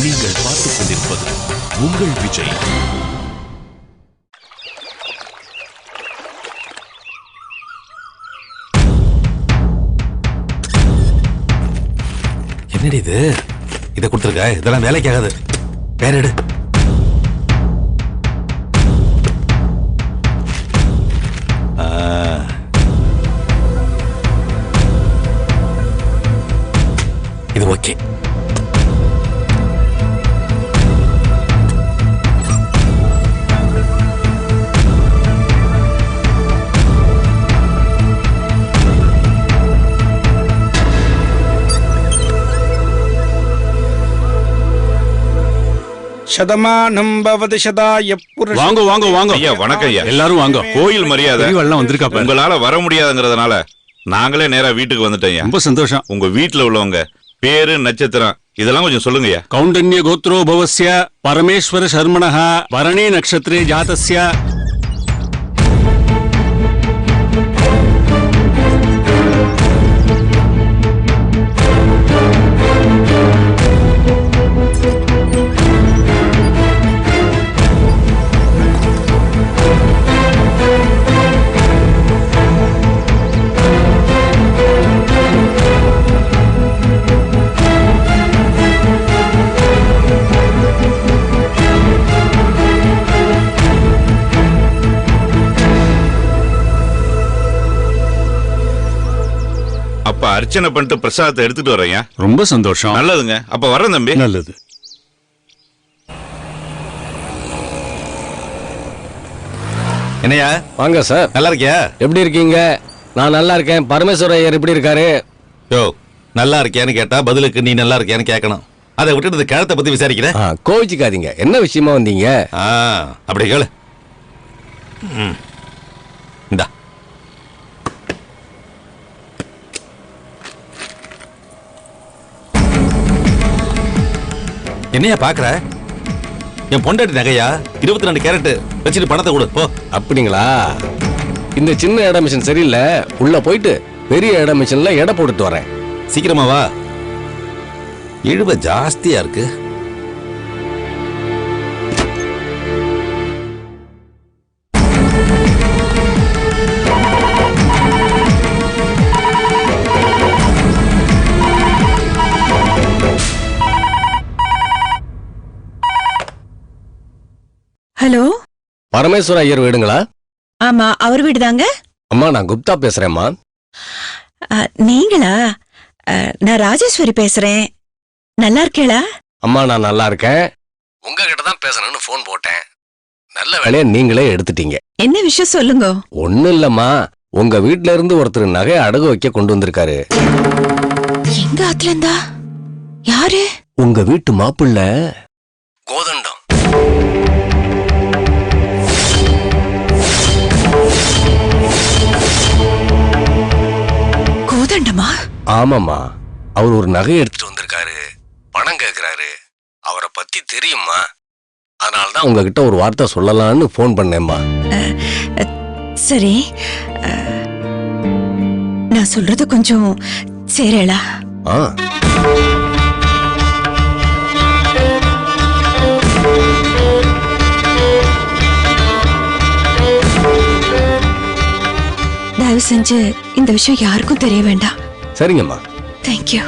நீங்கள் பார்த்துக் கொண்டிருப்பது உங்கள் விஜய். என்னடி இது? இதை கொடுத்துருக்க, இதெல்லாம் வேலைக்கு ஆகாது. வேற எடு. இது ஓகே. சதமானம் பவதி சதாய புருஷ. வாங்க வாங்க வாங்க ஐயா. வணக்கம் ஐயா. எல்லாரும் வாங்க. கோயில் மரியாதை எல்லாம் வந்திருக்காப்ப. உங்களால வர முடியாதுங்கிறதுனால நாங்களே நேரா வீட்டுக்கு வந்துட்டோம். ரொம்ப சந்தோஷம். உங்க வீட்டுல உள்ளவங்க பேரு நட்சத்திரம் இதெல்லாம் கொஞ்சம் சொல்லுங்க ஐயா. கௌண்டன்ய கோத்ரோ பவஸ்ய பரமேஸ்வர சர்மணஹ பரணி நக்ஷத்ரே ஜாதஸ்ய. அப்ப அர்ச்சனை பண்ணிட்டு பிரசாதத்தை எடுத்துட்டு வரேன். ரொம்ப சந்தோஷம். நல்லதுங்க. அப்ப வர்றேன் தம்பி. நல்லது. என்னையா? வாங்க சார். நல்லா இருக்கியா? எப்படி இருக்கீங்க? நான் நல்லா இருக்கேன். பரமேஸ்வர ஐயர் எப்படி இருக்காரு? யோ, நல்லா இருக்கியான்னு கேட்டா பதிலுக்கு நீ நல்லா இருக்கியான்னு கேட்கணும். அதை விட்டுட்டு இந்த கிழத்தை பத்தி விசாரிக்கிறேன். கோவிச்சுக்காதீங்க. என்ன விஷயமா வந்தீங்க? அப்படி கேளு. இந்தா. என்னையா பாக்குற? என் பொண்டாட்டி நகையா 22 கேரட் வச்சுட்டு பணத்தை கொடு போ. அப்படிங்களா? இந்த சின்ன இட மிஷின் சரியில்லை. உள்ள போயிட்டு பெரிய இட மிஷின்ல எடை போட்டுட்டு வரேன். சீக்கிரமா வா. இழுவ ஜாஸ்தியா இருக்கு. ஹலோ, பரமேஸ்வர ஐயர் வீடுங்களா? ஆமா, அவர் வீடுதாங்க. அம்மா, நான் குப்தா பேசுறேம்மா. நீங்களா? நான் ராஜேஸ்வரி பேசுறேன். நல்லா இருக்கேளா? அம்மா, நான் நல்லா இருக்கேன். உங்ககிட்ட தான் பேசணும்னு போன் போட்டேன். நல்ல வேலையா நீங்களே எடுத்துட்டீங்க. என்ன விஷயம் சொல்லுங்க. ஒண்ணும் இல்லம்மா, உங்க வீட்ல இருந்து ஒருத்தர் நகை அடகு வைக்க கொண்டு வந்திருக்காரு. எங்க ஆத்துல இருந்தா? யாரு? உங்க வீட்டு மாப்பிள்ள கோதண்டம். கோதண்டமா? ஆமாம்மா, அவர் ஒரு நகை எடுத்துட்டு வந்திருக்காரு. பணம் கேக்குறாரு. அவரை பத்தி தெரியுமா? அதனாலதான் உங்ககிட்ட ஒரு வார்த்தை சொல்லலாம்னு போன் பண்ணேம்மா. சரி, நான் சொல்றது கொஞ்சம் சேரேளா? தயவு செஞ்சு இந்த விஷயம் யாருக்கும் தெரிய வேண்டாம். சரிங்கம்மா. தேங்க்யூ.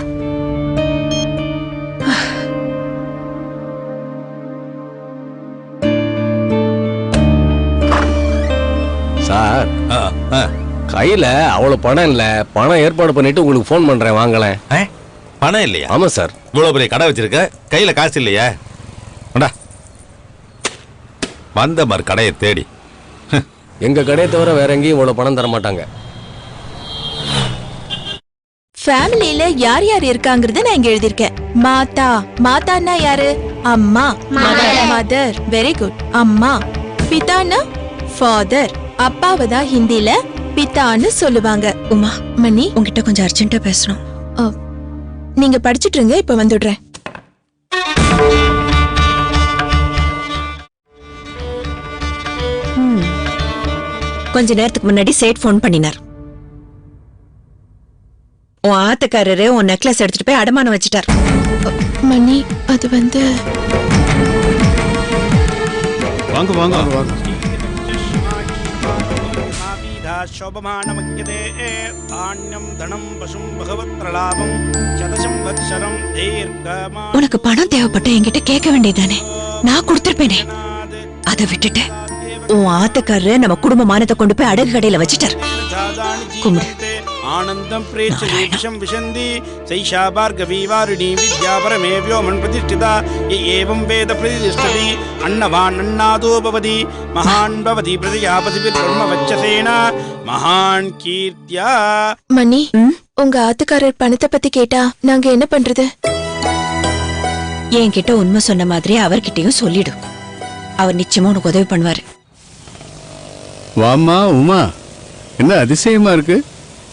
சார், கையில அவ்வளவு பணம் இல்ல. பணம் ஏற்பாடு பண்ணிட்டு உங்களுக்கு போன் பண்றேன், வாங்கலேன். பணம் இல்லையா? ஆமா சார். இவ்வளவு பெரிய கடை வச்சிருக்க, கையில காசு இல்லையா? வந்த மாதிரி கடையை தேடி. எங்க கடையை தவிர வேற எங்கேயும் இவ்வளவு பணம் தர மாட்டாங்க. ஃபேமிலில யார் யார் இருக்காங்கறத நான் இங்க எழுதிருக்கேன். மாதா. மாதான்னா யாரு? அம்மா. மதர். Very good. அம்மா. பிதான்னா ஃபாதர். அப்பாவை தான் ஹிந்தில பிதான்னு சொல்லுவாங்க. உமா, மணி, உங்ககிட்ட கொஞ்சம் அர்ஜென்ட்டா பேசணும். நீங்க படிச்சிட்டு இருங்க, இப்ப வந்துடுறேன். கொஞ்ச நேரத்துக்கு முன்னாடி சேட் போன் பண்ணினார். உன் ஆத்துக்காரரு உன் நெக்லஸ் எடுத்துட்டு போய் அடமானம் வச்சுட்டார். மணி அது வந்து வாங்க வாங்க शोभमानमग्यते धान्यं धनं पशुं भगवत्प्रलाभं शतशं वत्सरं दीर्घमा உனக்கு பணம் தேவைப்பட்ட என்கிட்ட கேட்க வேண்டியதானே, நான் கொடுத்திருப்பேனே. அதை விட்டுட்டு உன் ஆத்துக்காரரு நம்ம குடும்ப மானத்தை கொண்டு போய் அடகு கடையில வச்சுட்டார். கும்பிடு. आनन्दं प्रेक्ष्य दीक्षं विशन्ति सैषा भार्गवी वारुणी विद्या परमे व्योमन् प्रतिष्ठिता ये एवं वेद प्रतिष्ठति अन्नवान् अन्नादो भवति महान् भवति प्रजापतिर्ब्रह्म वच्चसेन महान् कीर्त्या. மணி உங்க ஆத்துக்காரர் பணத்தை பத்தி கேட்டா நாங்க என்ன பண்றது? என்கிட்ட உண்மை சொன்ன மாதிரி அவர்கிட்டயும் சொல்லிடு. அவர் நிச்சயமா உனக்கு உதவி பண்ணுவாரு. வாம்மா உமா, என்ன அதிசயமா இருக்கு,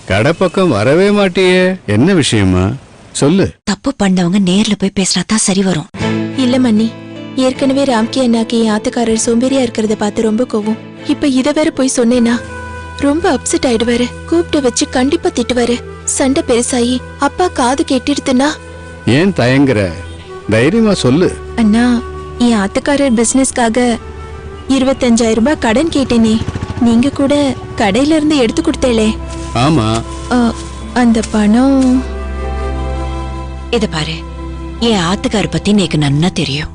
கடை பக்கம் வரவே மாட்டியே, என்ன விஷயமா சொல்லு. தப்பு பண்ணவங்க நேர்ல போய் பேசினா தான் சரி வரும். இல்ல மணி, ஏற்கனவே ராம்கி அண்ணாக்கு என் ஆத்துக்காரர் சோம்பேறியா இருக்கிறத பார்த்து ரொம்ப கோவம். இப்ப இத வேற போய் சொன்னேனா ரொம்ப அப்செட் ஆயிடுவாரு. கூப்பிட்டு வச்சு கண்டிப்பா திட்டுவாரு. சண்டை பெருசாயி அப்பா காது கெட்டிடுதுன்னா ஏன் தயங்குற, தைரியமா சொல்லு. அண்ணா, என் ஆத்துக்காரர் பிசினஸ்க்காக 25,000 ரூபாய் கடன் கேட்டேனே, நீங்க கூட கடையில இருந்து எடுத்து கொடுத்தேளே. ஆமா, அந்த பணம். இத பாரு, என் ஆத்துக்கார பத்தி எனக்கு நன்னா தெரியும்.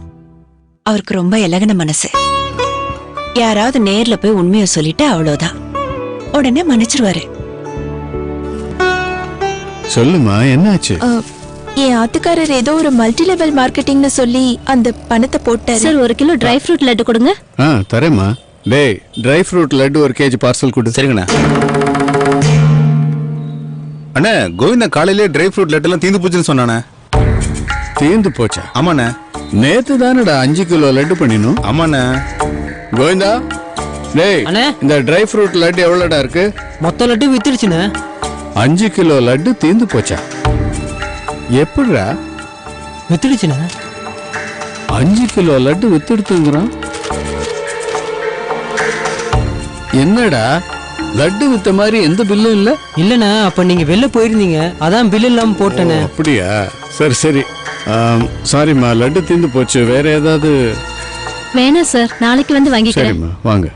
அவருக்கு ரொம்ப இலகின மனசு. யாராவது நேர்ல போய் உண்மையை சொல்லிட்டு அவ்வளவுதான், உடனே மன்னிச்சிருவாரு. சொல்லுமா என்னாச்சு. என் ஆத்துக்காரர் ஏதோ ஒரு மல்டி லெவல் மார்க்கெட்டிங்னு சொல்லி அந்த பணத்தை போட்டாரு. Sir 1 kilo dry fruit laddu கொடுங்க. தரேம்மா. டேய், dry fruit laddu 1 kg parcel கொடு. சரிங்கண்ணா. அண்ணா, கோவிந்தா காலையிலே ட்ரை ஃப்ரூட் லட்டு எல்லாம் தீந்து போச்சுன்னு சொன்னானே. தீந்து போச்சா? ஆமாண்ணே. நேத்து தானடா 5 கிலோ லட்டு பண்ணினோம். ஆமாண்ணே. கோவிந்தா, டேய் இந்த ட்ரை ஃப்ரூட் லட்டு எவ்வளோடா இருக்கு? மொத்த லட்டு வித்துடுச்சுண்ணே. 5 கிலோ லட்டு தீந்து போச்சா? எப்படிடா வித்துடுச்சுண்ணே? 5 கிலோ லட்டு வித்துடுத்துங்கிறான். என்னடா லட்டு வித்த மாதிரி எந்த பில்லும் இல்ல? இல்லண்ணே, அப்ப நீங்க வெளில போயிருந்தீங்க, அதான் பில் இல்லாம போட்டேனே. அப்படியா? சரி சரி, சாரிம்மா, லட்டு தீந்து போச்சு. வேற ஏதாவது? வேணாம் சார், நாளைக்கு வந்து வாங்கிக்கிறேன். சரிம்மா, வாங்க.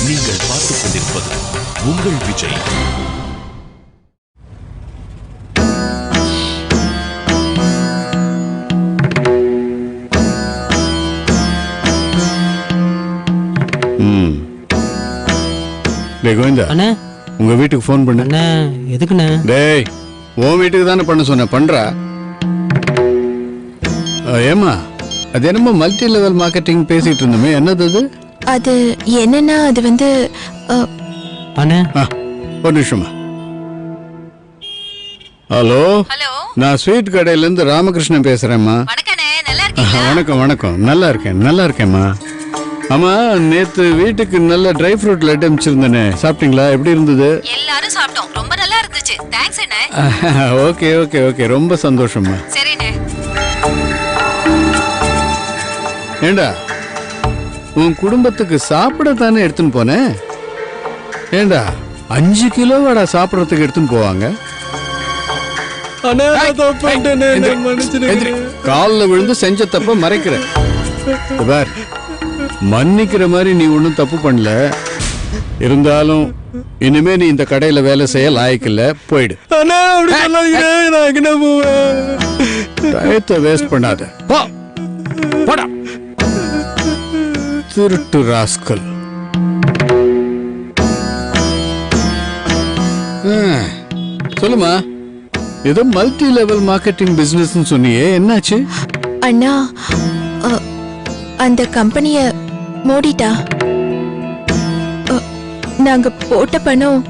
நீங்கள் பார்த்துக் கொண்டிருப்பது உங்கள் விஜய். டேய் கோவிந்தா, அண்ணே உங்க வீட்டுக்கு ஃபோன் பண்ணு. அண்ணே எதுக்குண்ணே? டேய், உன் வீட்டுக்கு தானே பண்ண சொன்ன, பண்றா. ஏமா, அது என்னமோ மல்டி லெவல் மார்க்கெட்டிங் பேசிட்டு இருந்தோமே, என்னது அது? அது என்னன்னா அது வந்து அண்ணே ஒரு நிமிஷமா. ஹலோ, நான் ஸ்வீட் கடையில இருந்து ராமகிருஷ்ணன் பேசுறேம்மா. வணக்கம் வணக்கம், நல்லா இருக்கேன் நல்லா இருக்கேம்மா. ஆமா, நேத்து வீட்டுக்கு நல்ல ட்ரை ஃப்ரூட் லட்டு அனுப்பிச்சிருந்தேனே, சாப்பிட்டீங்களா? எப்படி இருந்தது? எல்லாரும் சாப்பிட்டோம், ரொம்ப நல்லா இருந்துச்சு. தேங்க்ஸ் அண்ணே. ஓகே ஓகே ஓகே, ரொம்ப சந்தோஷம்மா. சரிண்ணே. ஏண்டா, உன் குடும்பத்துக்கு சாப்பிட தானே எடுத்துன்னு போனேன். ஏண்டா 5 கிலோவாடா சாப்பிடறதுக்கு எடுத்துன்னு போவாங்க? காலில் விழுந்து செஞ்ச தப்ப மறைக்கிற பார். மன்னிக்கிற மாதிரி நீ ஒன்றும் தப்பு பண்ணல. இருந்தாலும் இனிமே நீ இந்த கடையில வேலை செய்ய லாயக்கில்ல, போயிடு. டயத்தை வேஸ்ட் பண்ணாத, போடா திருட்டு ராஸ்கல். சொல்லுமா, ஏதோ மல்டி லெவல் மார்க்கெட்டிங் பிசினஸ் சொன்னியே, என்னாச்சு? அண்ணா, அந்த கம்பெனிய மூடிட்டா. நாங்க போட்ட பணம்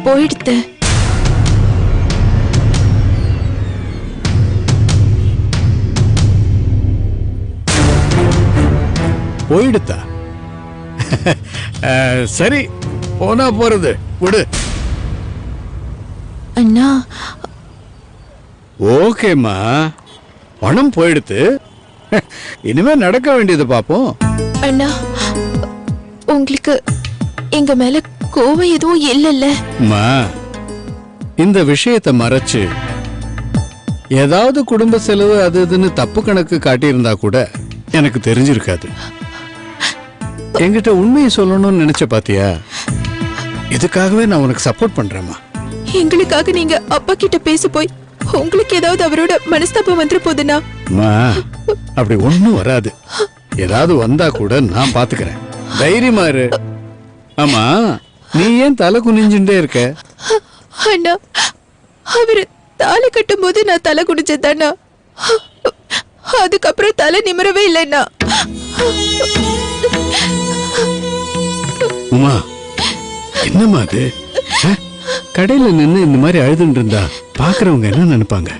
போயிடுத்து. போயிடுத்தா? சரி, போனா போறது விடு. அண்ணா, ஓகேம்மா, பணம் போயிடுத்து. இனிமே நடக்க வேண்டியது பாப்போம். அண்ணா, உங்களுக்கு எங்க மேல கோவம் எதுவும் இல்லல்ல. அம்மா, இந்த விஷயத்தை மறைச்சு ஏதாவது குடும்ப செலவு அது இதுன்னு தப்பு கணக்கு காட்டியிருந்தா கூட எனக்கு தெரிஞ்சிருக்காது. என்கிட்ட உண்மையை சொல்லணும்னு நினைச்ச பாத்தியா? இதுக்காகவே நான் உனக்கு சப்போர்ட் பண்றேம்மா. எங்களுக்காக நீங்க அப்பா கிட்ட பேச போய் உங்களுக்கு ஏதாவது அவரோட மனஸ்தாபம் வந்துட போதுனா? அம்மா, அப்படி ஒண்ணும் வராது. ஏதாவது வந்தா கூட நான் பாத்துக்கிறேன். தைரியமா இரு. ஆமா, நீ ஏன் தலை குனிஞ்சுட்டே இருக்க? அண்ணா, அவரு தாலி கட்டும் போது நான் தலை குனிஞ்சதானா? அதுக்கப்புறம் தலை நிமிரவே இல்லைன்னா. உமா, என்னம்மா அது? கடையில நின்னு இந்த மாதிரி அழுதுன்னு இருந்தா பாக்குறவங்க என்ன நினைப்பாங்க?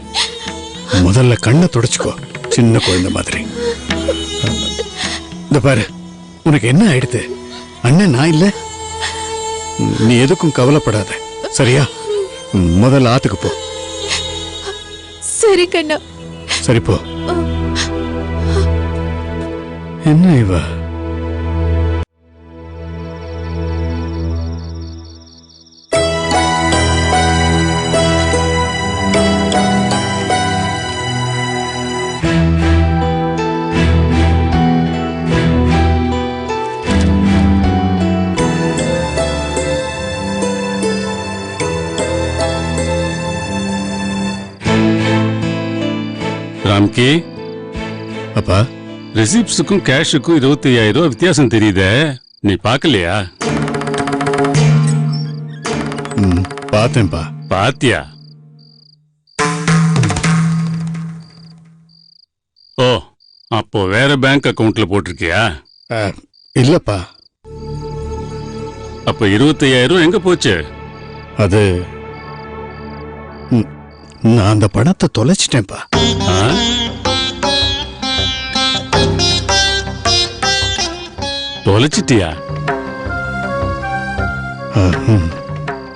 முதல்ல கண்ணை தொடச்சுக்கோ, சின்ன குழந்தை மாதிரி. இந்த பாரு, உனக்கு என்ன ஆயிடுது? அண்ணன் நான் இல்ல. நீ எதுக்கும் கவலைப்படாத, சரியா? முதல்ல ஆத்துக்கு போ. சரி கண்ணா. சரி போ. என்ன இவ? ராம்கி, அப்பா, ரெசிப்ட்ஸுக்கும் கேஷுக்கும் 25,000 ரூபாய் வித்தியாசம் தெரியுதே, நீ பார்க்கலையா? பார்த்தேன்பா. பாத்தியா? ஓ, அப்போ வேற பேங்க் அக்கவுண்ட்ல போட்டிருக்கியா? இல்லப்பா. அப்ப 25,000 எங்க போச்சு? அது நான் அந்த பணத்தை தொலைச்சிட்டேன்ப்பா. தொலைச்சிட்டியா?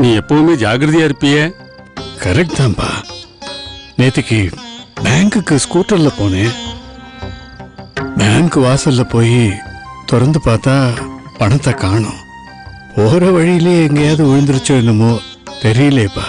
நீ எப்பவுமே ஜாகிரதையா இருப்பியே. கரெக்ட் தான்ப்பா. நேத்துக்கு பேங்க்குக்கு ஸ்கூட்டர்ல போனேன். பேங்க் வாசல்ல போய் திறந்து பார்த்தா பணத்தை காணோம். போற வழியிலே எங்கேயாவது விழுந்துருச்சோ என்னமோ தெரியலேப்பா.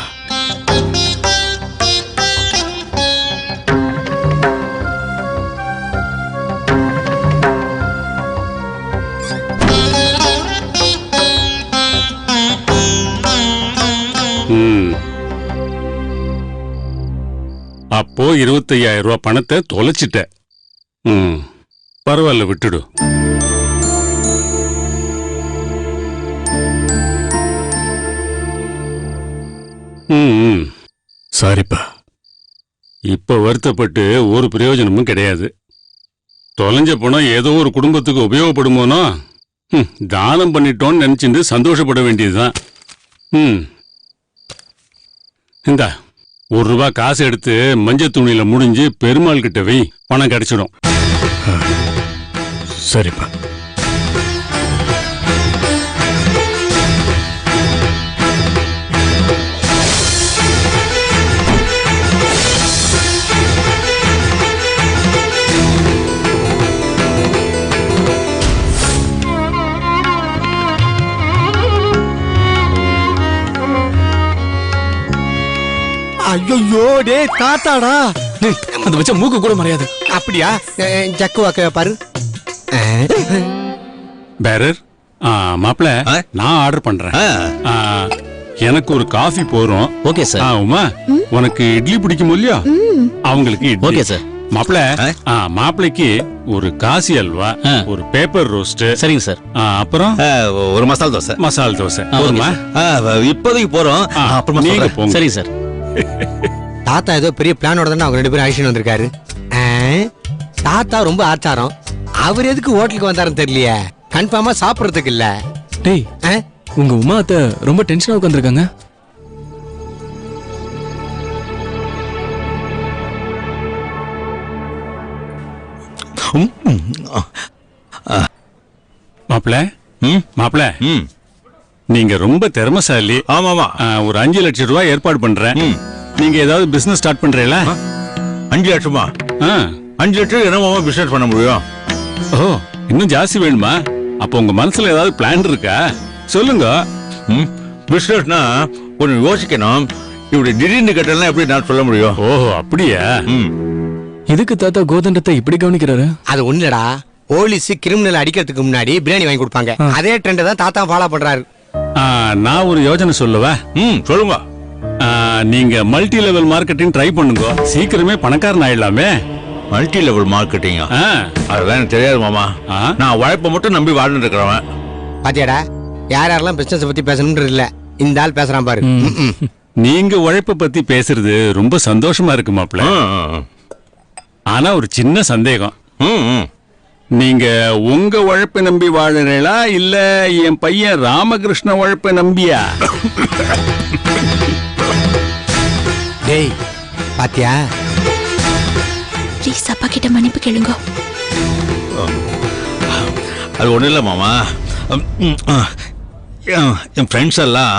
அப்போ 25,000 ரூபாய் பணத்தை தொலைச்சிட்ட. பரவாயில்ல, விட்டுடு. சாரிப்பா. இப்ப வருத்தப்பட்டு ஒரு பிரயோஜனமும் கிடையாது. தொலைஞ்ச பணம் ஏதோ ஒரு குடும்பத்துக்கு உபயோகப்படுமோனோ, தானம் பண்ணிட்டோன்னு நினைச்சிட்டு சந்தோஷப்பட வேண்டியதுதான். இந்தா, ₹1 காசு எடுத்து மஞ்சள் துணியில முடிஞ்சு பெருமாள் கிட்ட வை, பணம் கிடைச்சிடும். சரிப்பா. ஐயோ, டே தாத்தாடா. அந்த வச்ச மூக்கு கூட மறையாது. அப்படியா? ஜக்கு வாக்க பாரு. பேரர், மாப்பிள, நான் ஆர்டர் பண்றேன். எனக்கு ஒரு காஃபி போறோம். Okay sir. உமா, உனக்கு இட்லி பிடிக்கும் இல்லையா? அவங்களுக்கு இட்லி. Okay sir. மாப்பிள, மாப்பிளைக்கு ஒரு காசி அல்வா, ஒரு பேப்பர் ரோஸ்ட். சரிங்க சார். அப்புறம் ஒரு மசால் தோசை. மசால் தோசை போதுமா? இப்போதைக்கு போறோம். அப்புறமா நீங்க போங்க. சரி சார். தாத்தா ஏதோ பெரிய பிளானோட தானே அவங்க 2 பேரும் அழிச்சுட்டு வந்திருக்காரு. தாத்தா ரொம்ப ஆச்சாரம். அவர் எதுக்கு ஹோட்டலுக்கு வந்தாருன்னு தெரியலையே. கன்ஃபார்மா சாப்பிடறதுக்கு இல்ல. டேய், உங்க உமா அத்தை ரொம்ப டென்ஷனா உட்கார்ந்திருக்காங்க. மாப்பிள, மாப்பிள, நீங்க ரொம்ப திறமைசாலி. ஆமாமா. ஒரு 5 லட்சம் ரூபாய் ஏற்பாடு பண்றேன். நீங்க ஏதாவது பிசினஸ் ஸ்டார்ட் பண்றீங்களா? 5 லட்சமா? 5 லட்சம் என்னமா பிசினஸ் பண்ண முடியும்? ஓ, இன்னும் ஜாஸ்தி வேணுமா? அப்போ உங்க மனசுல ஏதாவது பிளான் இருக்கா? சொல்லுங்க. பிசினஸ்னா கொஞ்சம் யோசிக்கணும். இப்படி திடீர்னு கேட்டலாம் எப்படி நான் சொல்ல முடியும்? ஓஹோ அப்படியா? இதுக்கு தாத்தா கோதண்டத்தை இப்படி கவனிக்கிறாரு? அது ஒண்ணுடா, போலீஸ் கிரிமினல் அடிக்கிறதுக்கு முன்னாடி பிரியாணி வாங்கி கொடுப்பாங்க. அதே ட்ரெண்ட் தான் தாத்தா ஃபாலோ பண்றாரு. நான் ஒரு யோசனை சொல்லவா? சொல்லுங்க. நீங்க மல்டி லெவல் மார்க்கெட்டிங் ட்ரை பண்ணுங்க, சீக்கிரமே பணக்காரன் ஆயிடலாமே. மல்டி லெவல் மார்க்கெட்டிங் அதெல்லாம் எனக்கு தெரியாது மாமா. நான் உழைப்ப மட்டும் நம்பி வாழ்ந்துட்டு இருக்கிறவன். பாத்தியாடா, யார் யாரெல்லாம் பிசினஸ் பத்தி பேசணும்னு இல்ல, இந்த ஆள் பேசுறான் பாரு. நீங்க உழைப்ப பத்தி பேசுறது ரொம்ப சந்தோஷமா இருக்கு மாப்ள. ஆனா ஒரு சின்ன சந்தேகம். நீங்க உங்க உழைப்பை நம்பி வாழறீங்களா இல்ல என் பையன் ராமகிருஷ்ண உழைப்பை நம்பியா? டேய் பாத்தியா, ப்ளீஸ் அப்பா கிட்ட மன்னிப்பு கேளுங்க. அது ஒண்ணும் இல்ல மாமா. என் ஃப்ரெண்ட்ஸ் எல்லாம்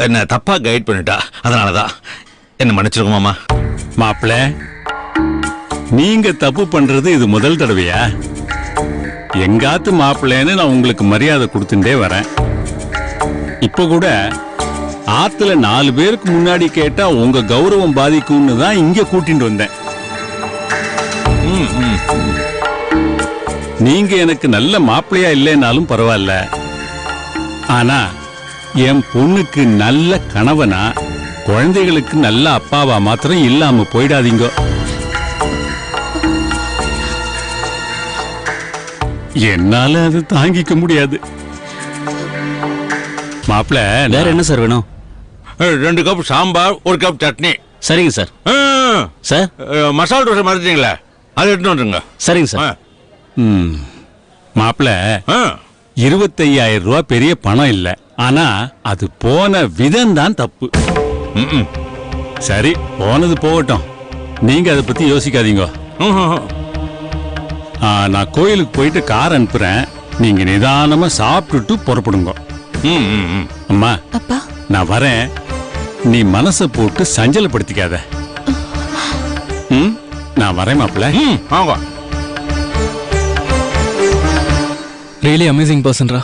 என்ன தப்பா கைட் பண்ணிட்டா, அதனாலதான் என்ன மன்னிச்சிருக்க மாமா. மாப்ள, நீங்க தப்பு பண்றது இது முதல் தடவையா? எங்காத்து மாப்பிள்ளைன்னு நான் உங்களுக்கு மரியாதை கொடுத்துட்டே வரேன். இப்ப கூட ஆத்துல 4 பேருக்கு முன்னாடி கேட்டா உங்க கௌரவம் பாதிக்கும்னு தான் இங்க கூட்டிட்டு வந்தேன். நீங்க எனக்கு நல்ல மாப்பிள்ளையா இல்லைனாலும் பரவாயில்ல, ஆனா என் பொண்ணுக்கு நல்ல கணவனா, குழந்தைகளுக்கு நல்ல அப்பாவா மாத்திரம் இல்லாம போயிடாதீங்க. என்னால அது தாங்கிக்க முடியாது. மாப்பிள, வேற என்ன சார் வேணும்? 2 கப் சாம்பார், 1 கப் சட்னி. சரிங்க சார். சார், மசாலா தோசை மறந்துட்டீங்களா, அதை எடுத்து வந்துருங்க. சரிங்க சார். மாப்பிள, 25,000 ரூபாய் பெரிய பணம் இல்ல, ஆனா அது போன விதம் தான் தப்பு. சரி, போனது போகட்டும், நீங்க அதை பத்தி யோசிக்காதீங்க. நான் கோயிலுக்கு போயிட்டு கார் அனுப்புறேன், நீங்க நிதானமா சாப்பிட்டுட்டு புறப்படுங்க. அம்மா, அப்பா நான் வரேன், நீ மனசை போட்டு சஞ்சலப்படுத்திக்காத. நான் வரேன் மாப்பிள்ள. ரியலி அமேசிங் பர்சன்ரா.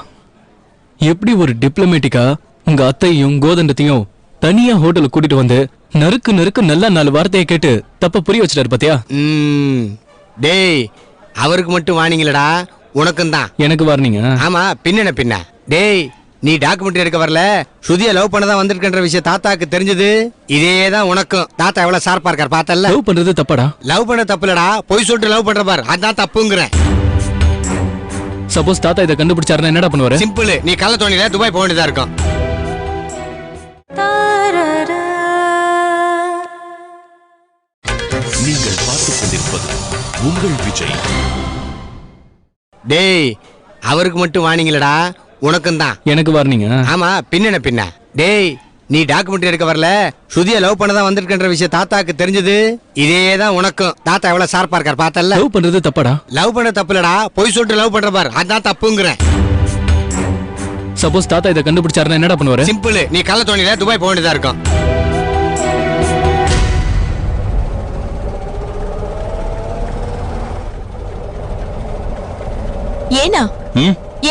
எப்படி ஒரு டிப்ளமேட்டிக்கா உங்க அத்தையும் கோதண்டத்தையும் தனியா ஹோட்டலுக்கு கூட்டிட்டு வந்து நறுக்கு நல்லா 4 வார்த்தையை கேட்டு தப்ப புரிய வச்சிட்டாரு பாத்தியா? டேய், அவருக்கு மட்டும் வாணிங்களடா, உனக்கும் தான். எனக்கு வார்னிங்க? ஆமா, பின்ன டேய், நீ டாக்குமெண்ட்ரி எடுக்க வரல, சுதிய லவ் பண்ணதான் வந்திருக்கன்ற விஷயம் தாத்தாக்கு தெரிஞ்சது. இதேதான் உனக்கும். தாத்தா எவ்வளவு ஷார்ப்பா இருக்கார் பார்த்தல்ல? லவ் பண்றது தப்பாடா? லவ் பண்ண தப்பு இல்லடா, பொய் சொல்லிட்டு லவ் பண்ற பாரு, அதான் தப்புங்கிறேன். சப்போஸ் தாத்தா இதை கண்டுபிடிச்சாருன்னா என்னடா பண்ணுவாரு? சிம்பிள், நீ கள்ள தோணில துபாய் போக வேண்டியதா இருக்கும். நீங்கள் பார்த்துக் கொண்டிருப்பது உங்கள் விஜய். டேய், அவருக்கு மட்டும் வாணிங்களடா, உனக்கும் தான். எனக்கு வார்னிங்க? ஆமா, பின்ன டேய், நீ டாக்குமெண்ட்ரி எடுக்க வரல, சுதிய லவ் பண்ணதான் வந்திருக்கன்ற விஷயம் தாத்தாக்கு தெரிஞ்சது. இதேதான் உனக்கும். தாத்தா எவ்வளவு ஷார்ப்பா இருக்கார் பார்த்தல்ல? லவ் பண்றது தப்பாடா? லவ் பண்ண தப்பு இல்லடா, பொய் சொல்லிட்டு லவ் பண்ற பாரு, அதான் தப்புங்கிறேன். சப்போஸ் தாத்தா இதை கண்டுபிடிச்சாருன்னா என்னடா பண்ணுவாரு? சிம்பிள், நீ கள்ள தோணில துபாய் போக வேண்டியதா இருக்கும். ஏனா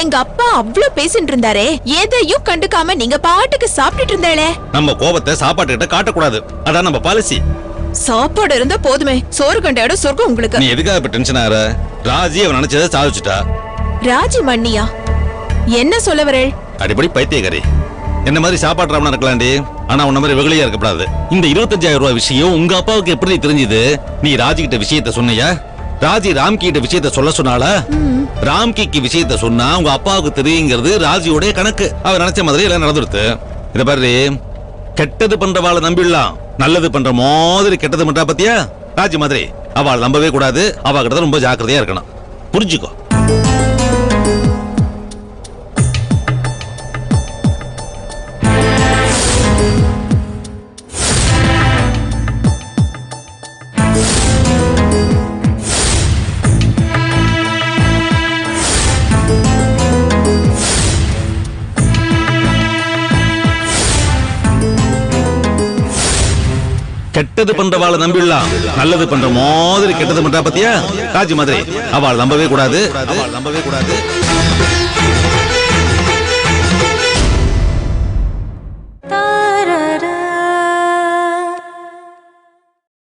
எங்க அப்பா அவ்ளோ பேசிட்டு இருந்தாரே, எதையும் கண்டுக்காம நீங்க பாட்டுக்கு சாப்பிட்டுட்டு இருந்தேளே. நம்ம கோபத்தை சாப்பாட்டு கிட்ட காட்டக்கூடாது, அதான் நம்ம பாலிசி. சாப்பாடு இருந்தா போதுமே, சோறு கண்ட இடம் சொர்க்கம் உங்களுக்கு. நீ எதுக்காக இப்ப டென்ஷன் ஆற? ராஜி அவன் நினைச்சதை சாதிச்சுட்டா. ராஜி மண்ணியா? என்ன சொல்ல வரே? அடிப்படி பைத்தியக்காரி. என்ன மாதிரி சாப்பாடு ராமனா இருக்கலாண்டி, ஆனா உன்ன மாதிரி வெகுளியா இருக்கக்கூடாது. இந்த 25,000 ரூபாய் விஷயம் உங்க அப்பாவுக்கு எப்படி தெரிஞ்சது? நீ ராஜி கிட்ட விஷயத்த சொன்னியா? ராஜி ராம்கி கிட்ட விஷயத்த சொல்ல சொன்னால? ராம்கிக்கு விஷயத்த சொன்னா உங்க அப்பாவுக்கு தெரியுங்கிறது ராஜியோட கணக்கு. அவர் நினைச்ச மாதிரி எல்லாம் நடந்துருது. இத பாரு, கெட்டது பண்றவாளை நம்பிடலாம், நல்லது பண்ற மாதிரி கெட்டது பண்றா பத்தியா ராஜி மாதிரி. அவள் நம்பவே கூடாது, அவ கிட்ட ரொம்ப ஜாக்கிரதையா இருக்கணும். புரிஞ்சுக்கோ. கெட்டது பண்றவாளை நம்பிடலாம், நல்லது பண்ற மாதிரி கெட்டது பண்றா பத்தியா ராஜி மாதிரி. அவள் நம்பவே கூடாது, அவள் நம்பவே கூடாது.